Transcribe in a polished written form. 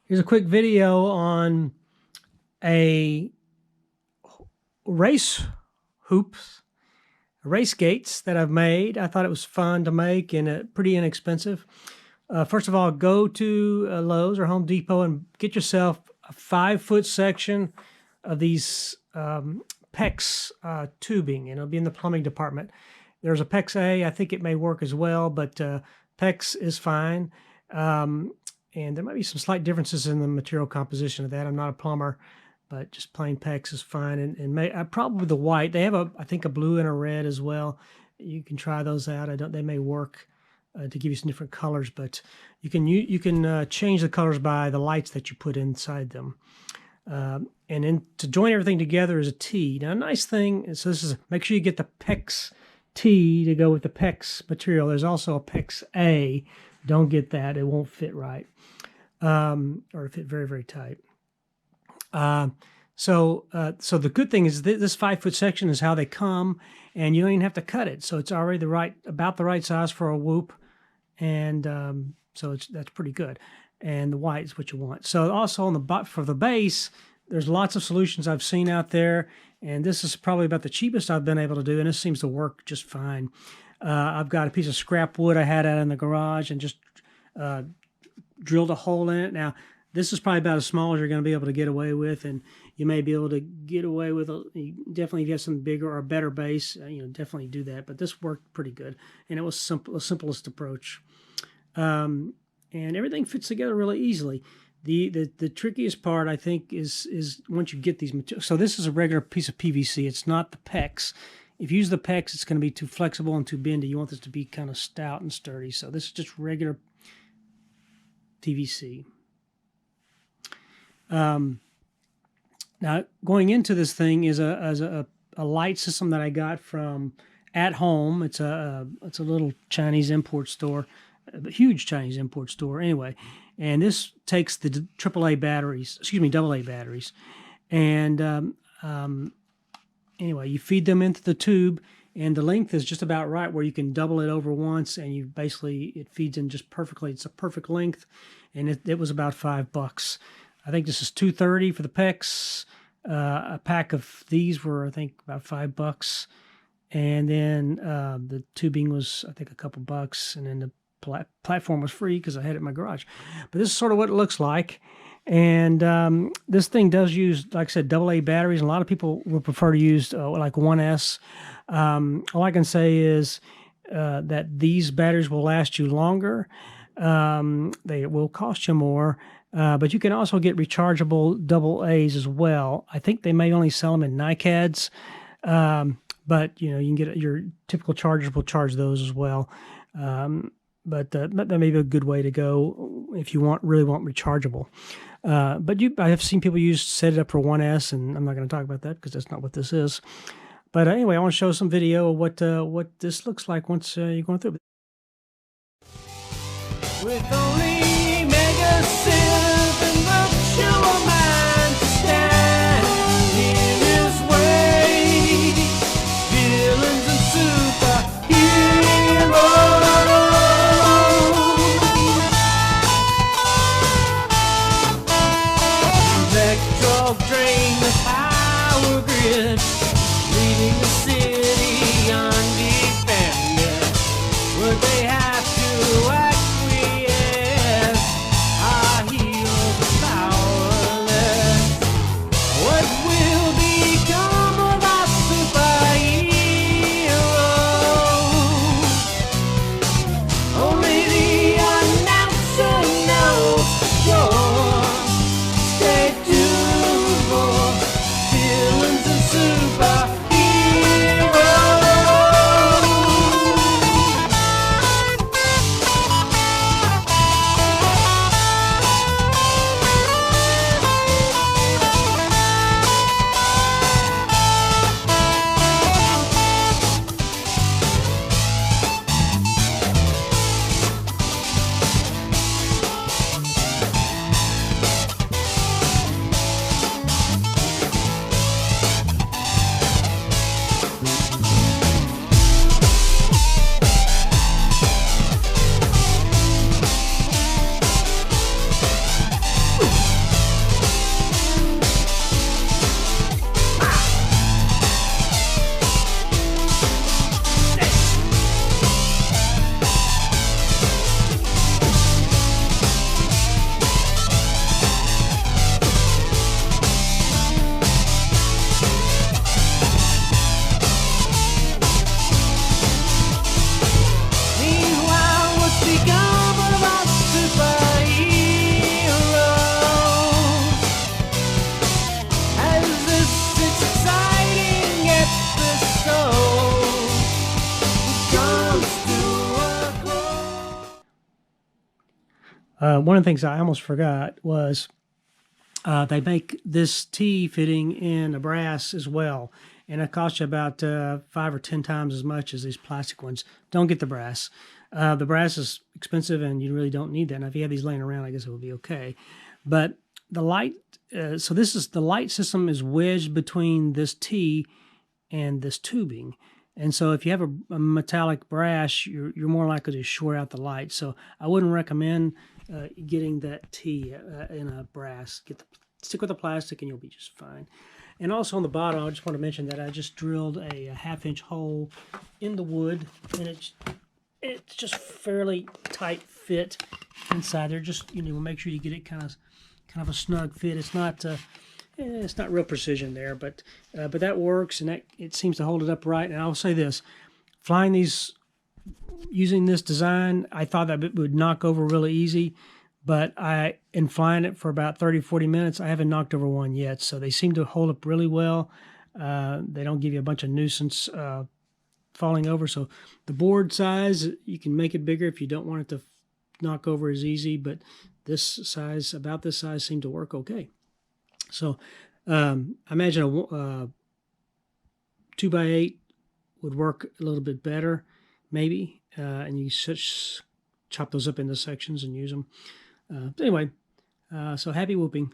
Here's a quick video on a race gates that I've made. I thought it was fun to make and pretty inexpensive. First of all, go to Lowe's or Home Depot and get yourself a 5-foot section of these PEX tubing, and it'll be in the plumbing department. There's a PEX A. I think it may work as well, but PEX is fine. And there might be some slight differences in the material composition of that. I'm not a plumber, but just plain PEX is fine. And probably the white. They have I think a blue and a red as well. You can try those out. They may work to give you some different colors, but you can change the colors by the lights that you put inside them. And then to join everything together is a T. Now, a nice thing is, make sure you get the PEX T to go with the PEX material. There's also a PEX A. Don't get that. It won't fit right. Or fit very, very tight. So the good thing is this 5-foot section is how they come, and you don't even have to cut it. So it's already about the right size for a whoop. And so that's pretty good. And the white is what you want. So also for the base, there's lots of solutions I've seen out there, and this is probably about the cheapest I've been able to do, and this seems to work just fine. I've got a piece of scrap wood I had out in the garage and just drilled a hole in it. Now, this is probably about as small as you're going to be able to get away with, and you may be able to get away with definitely if you have some bigger or better base, definitely do that. But this worked pretty good, and it was the simplest approach. And everything fits together really easily. The trickiest part, I think, is once you get these materials. So this is a regular piece of PVC. It's not the PEX. If you use the PEX, it's going to be too flexible and too bendy. You want this to be kind of stout and sturdy. So this is just regular PVC. Now, going into this thing is a light system that I got from At Home. It's a little Chinese import store, a huge Chinese import store anyway. And this takes the AA batteries, and anyway, you feed them into the tube, and the length is just about right where you can double it over once, and it feeds in just perfectly. It's a perfect length, and it was about $5. I think this is $2.30 for the PEX. A pack of these were, I think, about $5, and then the tubing was, I think, a couple bucks, and then the platform was free because I had it in my garage. But this is sort of what it looks like. And this thing does use, like I said, AA batteries. A lot of people would prefer to use like 1S. All I can say is that these batteries will last you longer. They will cost you more. But you can also get rechargeable AA's as well. I think they may only sell them in NiCads. But, you can get your typical chargers will charge those as well. But that may be a good way to go if you really want rechargeable. But I have seen people set it up for 1S, and I'm not going to talk about that because that's not what this is. But anyway, I want to show some video of what this looks like once you're going through it. With only mega silk and virtual mind to stand in his way, villains and superheroes. Drain the power grid, leaving the city undefended. Would they have to acquiesce? Our heroes are powerless. What will become of our superheroes? Only the announcer knows for sure. Stay tuned. Villains and super One of the things I almost forgot was they make this T fitting in a brass as well, and it costs you about 5 or 10 times as much as these plastic ones. Don't get the brass. The brass is expensive, and you really don't need that. Now, if you have these laying around, I guess it would be okay. But the light, so this is the light system is wedged between this T and this tubing. And so if you have a metallic brass, you're more likely to short out the light. So I wouldn't recommend getting that T in a brass. Stick with the plastic and you'll be just fine. And also on the bottom, I just want to mention that I just drilled a 1/2-inch hole in the wood, and it's just fairly tight fit inside there. Just make sure you get it kind of a snug fit. It's not real precision there, but that works, and it seems to hold it up right. And I'll say this: flying these using this design, I thought that it would knock over really easy, but in flying it for about 30-40 minutes, I haven't knocked over one yet. So they seem to hold up really well. They don't give you a bunch of nuisance falling over. So the board size, you can make it bigger if you don't want it to knock over as easy, but about this size seemed to work okay. So I imagine a 2x8 would work a little bit better, maybe, and you chop those up into sections and use them. Anyway, so happy whooping.